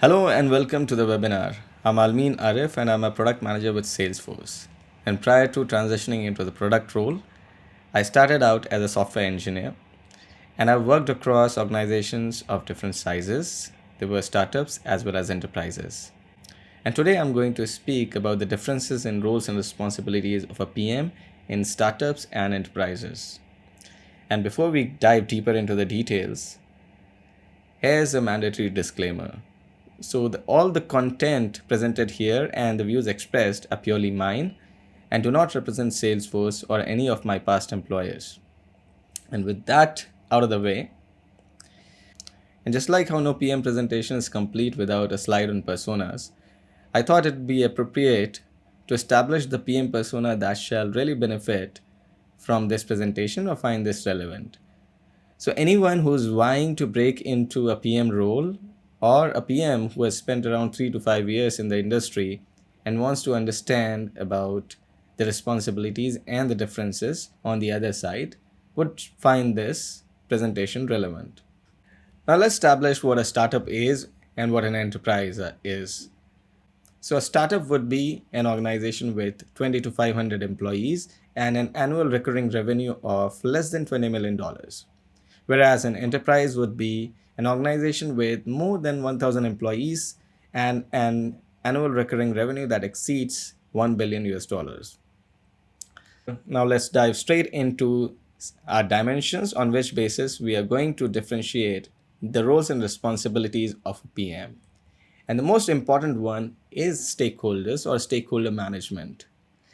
Hello and welcome to the webinar. I'm Almeen Arif and I'm a product manager with Salesforce. And prior to transitioning into the product role, I started out as a software engineer and I've worked across organizations of different sizes. There were startups as well as enterprises. And today I'm going to speak about the differences in roles and responsibilities of a PM in startups and enterprises. And before we dive deeper into the details, here's a mandatory disclaimer. So all the content presented here and the views expressed are purely mine and do not represent Salesforce or any of my past employers. And with that out of the way, and just like how no PM presentation is complete without a slide on personas, I thought it would be appropriate to establish the PM persona that shall really benefit from this presentation or find this relevant. So anyone who's vying to break into a PM role or a PM who has spent around 3 to 5 years in the industry and wants to understand about the responsibilities and the differences on the other side would find this presentation relevant. Now let's establish what a startup is and what an enterprise is. So a startup would be an organization with 20 to 500 employees and an annual recurring revenue of less than $20 million. Whereas an enterprise would be an organization with more than 1,000 employees and an annual recurring revenue that exceeds $1 billion US. Now let's dive straight into our dimensions on which basis we are going to differentiate the roles and responsibilities of a PM. And the most important one is stakeholders or stakeholder management.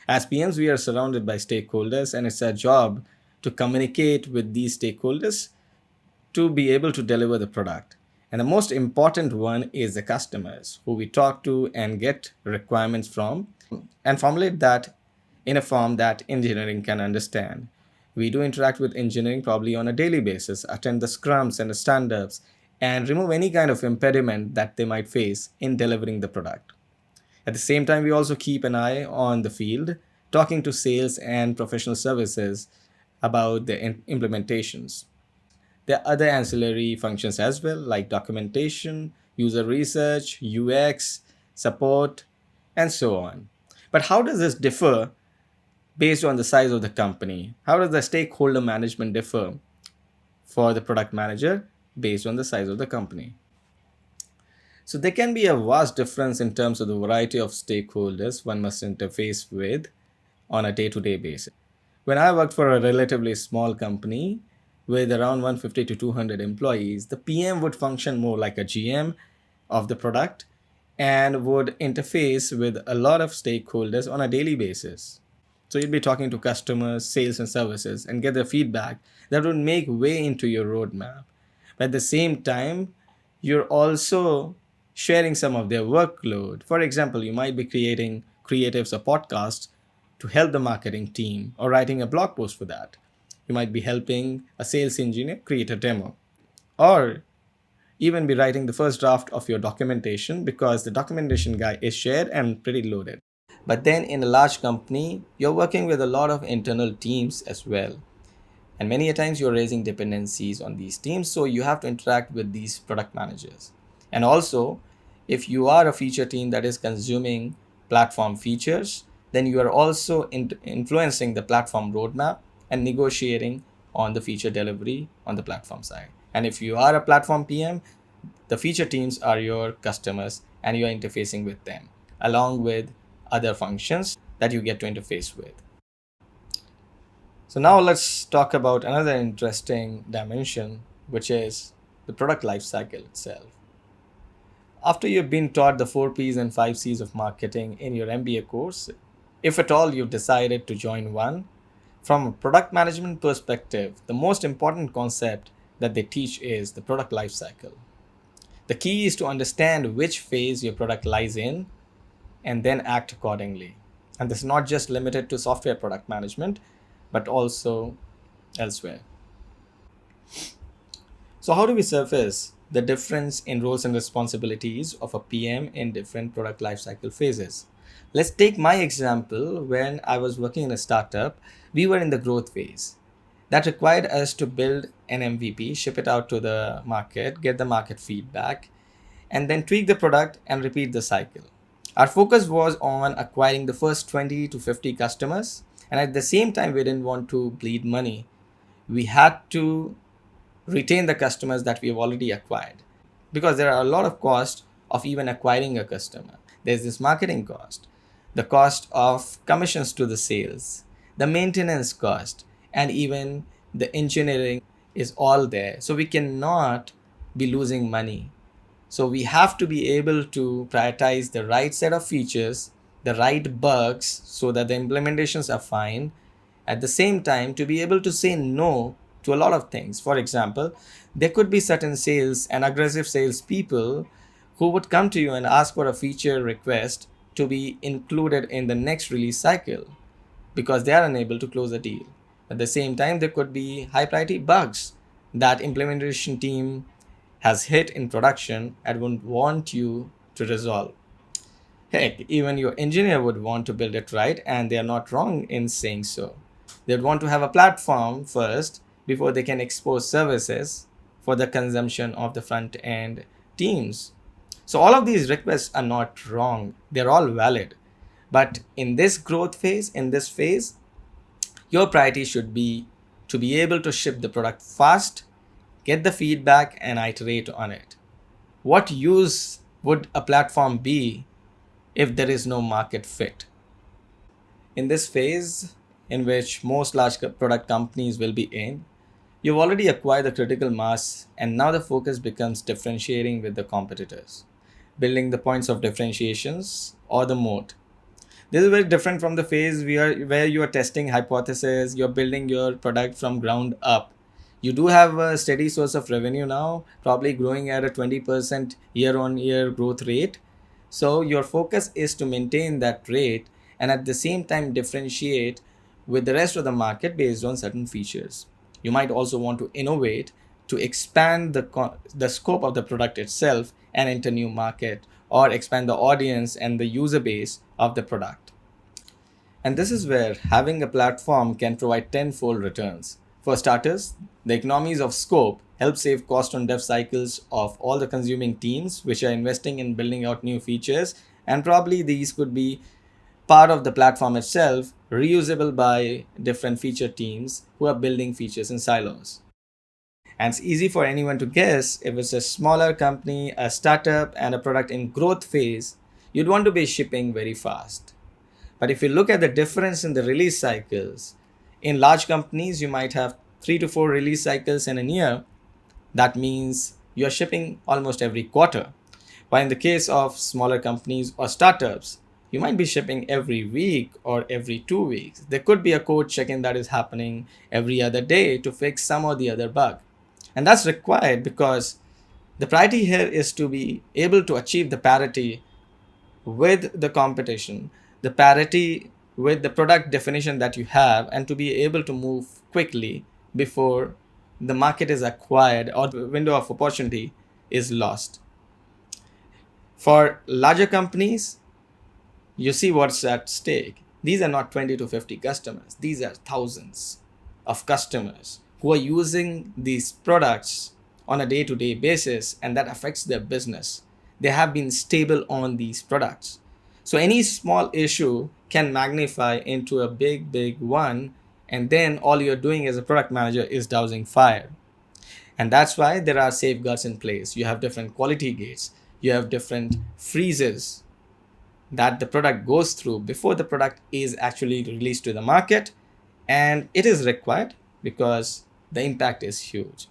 As PMs, we are surrounded by stakeholders and it's our job to communicate with these stakeholders to be able to deliver the product. And the most important one is the customers who we talk to and get requirements from and formulate that in a form that engineering can understand. We do interact with engineering probably on a daily basis, attend the scrums and the stand-ups, and remove any kind of impediment that they might face in delivering the product. At the same time, we also keep an eye on the field, talking to sales and professional services about the implementations. There are other ancillary functions as well, like documentation, user research, UX, support, and so on. But how does this differ based on the size of the company? How does the stakeholder management differ for the product manager based on the size of the company? So there can be a vast difference in terms of the variety of stakeholders one must interface with on a day-to-day basis. When I worked for a relatively small company with around 150 to 200 employees, the PM would function more like a GM of the product and would interface with a lot of stakeholders on a daily basis. So you'd be talking to customers, sales and services and get their feedback that would make way into your roadmap. But at the same time, you're also sharing some of their workload. For example, you might be creating creatives or podcasts to help the marketing team or writing a blog post for that. You might be helping a sales engineer create a demo or even be writing the first draft of your documentation because the documentation guy is shared and pretty loaded. But then in a large company, you're working with a lot of internal teams as well. And many a times you're raising dependencies on these teams, so you have to interact with these product managers. And also, if you are a feature team that is consuming platform features, then you are also influencing the platform roadmap and negotiating on the feature delivery on the platform side. And if you are a platform PM, the feature teams are your customers and you are interfacing with them along with other functions that you get to interface with. So now let's talk about another interesting dimension, which is the product lifecycle itself. After you've been taught the 4 Ps and 5 Cs of marketing in your MBA course, if at all you've decided to join one, from a product management perspective, the most important concept that they teach is the product lifecycle. The key is to understand which phase your product lies in and then act accordingly. And this is not just limited to software product management, but also elsewhere. So how do we surface the difference in roles and responsibilities of a PM in different product lifecycle phases? Let's take my example. When I was working in a startup, we were in the growth phase. That required us to build an MVP, ship it out to the market, get the market feedback, and then tweak the product and repeat the cycle. Our focus was on acquiring the first 20 to 50 customers, and at the same time, we didn't want to bleed money. We had to retain the customers that we have already acquired, because there are a lot of costs of even acquiring a customer. There's this marketing cost, the cost of commissions to the sales, the maintenance cost, and even the engineering is all there. So we cannot be losing money. So we have to be able to prioritize the right set of features, the right bugs, so that the implementations are fine. At the same time, to be able to say no to a lot of things. For example, there could be certain sales and aggressive sales people who would come to you and ask for a feature request to be included in the next release cycle because they are unable to close a deal. At the same time, there could be high priority bugs that implementation team has hit in production and would want you to resolve. Heck, even your engineer would want to build it right, and they are not wrong in saying so. They'd want to have a platform first before they can expose services for the consumption of the front end teams. So, all of these requests are not wrong, they're all valid. But in this growth phase, in this phase, your priority should be to be able to ship the product fast, get the feedback, and iterate on it. What use would a platform be if there is no market fit? In this phase, in which most large product companies will be in, you've already acquired the critical mass, and now the focus becomes differentiating with the competitors, building the points of differentiations or the moat. This is very different from the phase where you are testing hypotheses, you're building your product from ground up. You do have a steady source of revenue now, probably growing at a 20% year on year growth rate. So your focus is to maintain that rate and at the same time differentiate with the rest of the market based on certain features. You might also want to innovate to expand the scope of the product itself and enter new market or expand the audience and the user base of the product. And this is where having a platform can provide tenfold returns. For starters, the economies of scope help save cost on dev cycles of all the consuming teams which are investing in building out new features, and probably these could be part of the platform itself, reusable by different feature teams who are building features in silos. And it's easy for anyone to guess if it's a smaller company, a startup, and a product in growth phase, you'd want to be shipping very fast. But if you look at the difference in the release cycles, in large companies, you might have 3 to 4 release cycles in a year. That means you're shipping almost every quarter. While in the case of smaller companies or startups, you might be shipping every week or every 2 weeks. There could be a code check-in that is happening every other day to fix some or the other bug. And that's required because the priority here is to be able to achieve the parity with the competition, the parity with the product definition that you have, and to be able to move quickly before the market is acquired or the window of opportunity is lost. For larger companies, you see what's at stake. These are not 20 to 50 customers. These are thousands of customers who are using these products on a day-to-day basis, and that affects their business. They have been stable on these products. So any small issue can magnify into a big one, and then all you're doing as a product manager is dousing fire. And that's why there are safeguards in place. You have different quality gates. You have different freezes that the product goes through before the product is actually released to the market. And it is required because the impact is huge.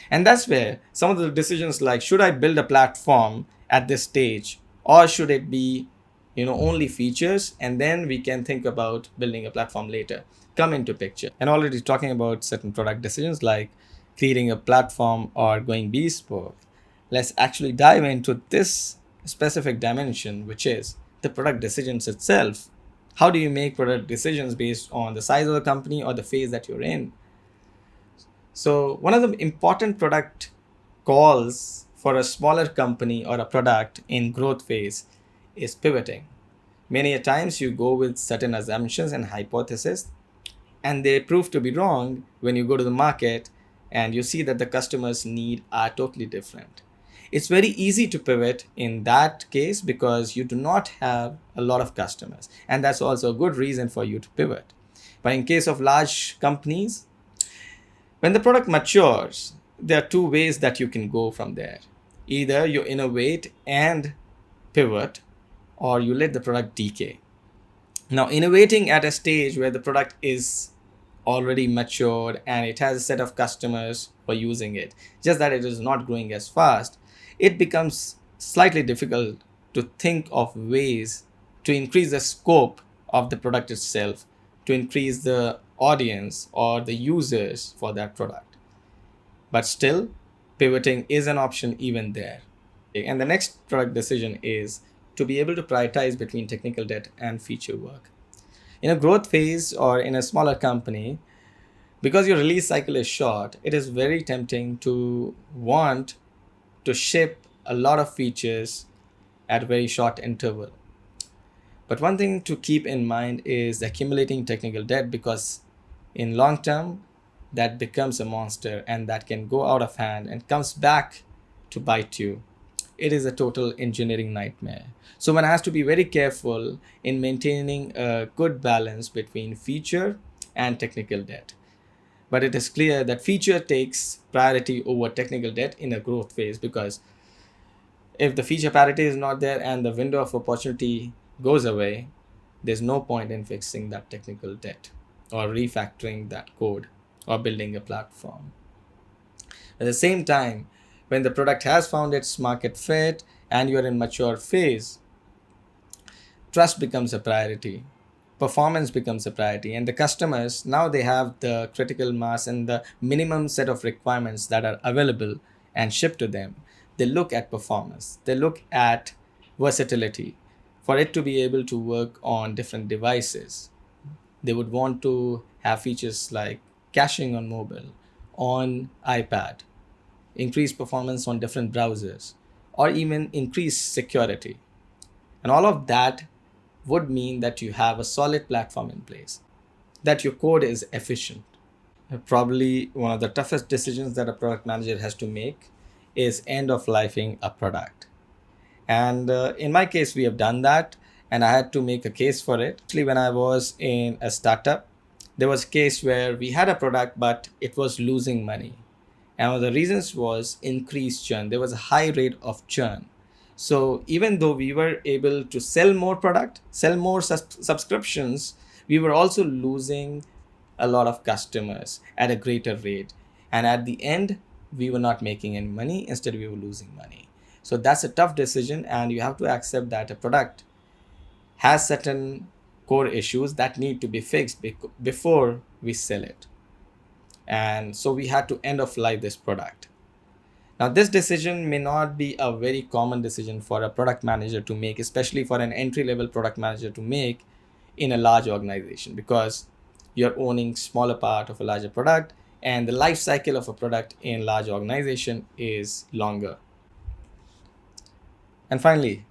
And that's where some of the decisions like, should I build a platform at this stage, or should it be only features, and then we can think about building a platform later, come into picture. And already talking about certain product decisions like creating a platform or going bespoke, let's actually dive into this specific dimension, which is the product decisions itself. How do you make product decisions based on the size of the company or the phase that you're in? So one of the important product calls for a smaller company or a product in growth phase is pivoting. Many a times you go with certain assumptions and hypotheses, and they prove to be wrong when you go to the market and you see that the customers' need are totally different. It's very easy to pivot in that case because you do not have a lot of customers. And that's also a good reason for you to pivot. But in case of large companies, when the product matures, there are two ways that you can go from there. Either you innovate and pivot, or you let the product decay. Now, innovating at a stage where the product is already matured and it has a set of customers for using it, just that it is not growing as fast, it becomes slightly difficult to think of ways to increase the scope of the product itself, to increase the audience or the users for that product. But still, pivoting is an option even there. And the next product decision is to be able to prioritize between technical debt and feature work. In a growth phase or in a smaller company, because your release cycle is short, it is very tempting to want to ship a lot of features at a very short interval. But one thing to keep in mind is accumulating technical debt, because in long term, that becomes a monster and that can go out of hand and comes back to bite you. It is a total engineering nightmare. So one has to be very careful in maintaining a good balance between feature and technical debt. But it is clear that feature takes priority over technical debt in a growth phase, because if the feature parity is not there and the window of opportunity goes away, there's no point in fixing that technical debt or refactoring that code or building a platform. At the same time, when the product has found its market fit and you're in mature phase, trust becomes a priority, performance becomes a priority, and the customers, now they have the critical mass and the minimum set of requirements that are available and shipped to them. They look at performance, they look at versatility, for it to be able to work on different devices. They would want to have features like caching on mobile, on iPad, increased performance on different browsers, or even increased security. And all of that would mean that you have a solid platform in place, that your code is efficient. Probably one of the toughest decisions that a product manager has to make is end of lifing a product. And in my case, we have done that, and I had to make a case for it. Actually, when I was in a startup, there was a case where we had a product, but it was losing money. And one of the reasons was increased churn. There was a high rate of churn. So even though we were able to sell more product, sell more subscriptions, we were also losing a lot of customers at a greater rate. And at the end, we were not making any money. Instead, we were losing money. So that's a tough decision, and you have to accept that a product has certain core issues that need to be fixed before we sell it. And so we had to end of life this product. Now, this decision may not be a very common decision for a product manager to make, especially for an entry-level product manager to make in a large organization, because you're owning smaller part of a larger product, and the life cycle of a product in large organization is longer. And finally,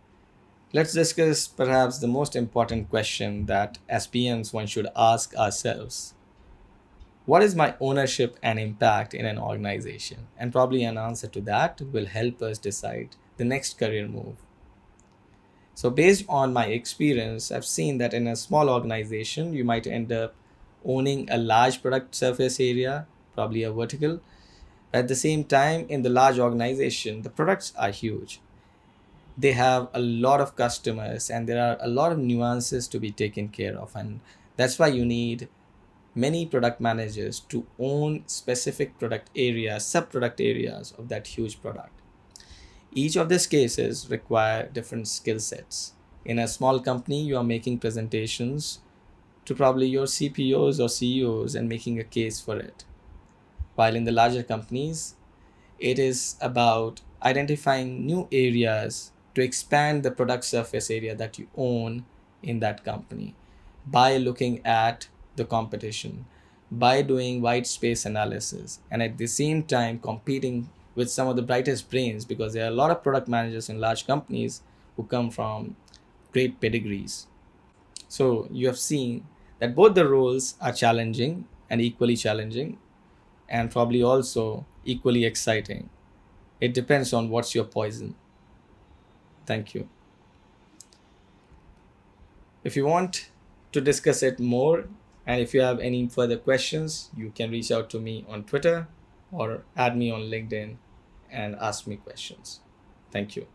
let's discuss perhaps the most important question that as PMs one should ask ourselves. What is my ownership and impact in an organization? And probably an answer to that will help us decide the next career move. So based on my experience, I've seen that in a small organization, you might end up owning a large product surface area, probably a vertical. At the same time, in the large organization, the products are huge. They have a lot of customers and there are a lot of nuances to be taken care of. And that's why you need many product managers to own specific product areas, sub-product areas of that huge product. Each of these cases require different skill sets. In a small company, you are making presentations to probably your CPOs or CEOs and making a case for it. While in the larger companies, it is about identifying new areas to expand the product surface area that you own in that company by looking at the competition, by doing white space analysis, and at the same time competing with some of the brightest brains, because there are a lot of product managers in large companies who come from great pedigrees. So you have seen that both the roles are challenging and equally challenging, and probably also equally exciting. It depends on what's your poison. Thank you. If you want to discuss it more, and if you have any further questions, you can reach out to me on Twitter or add me on LinkedIn and ask me questions. Thank you.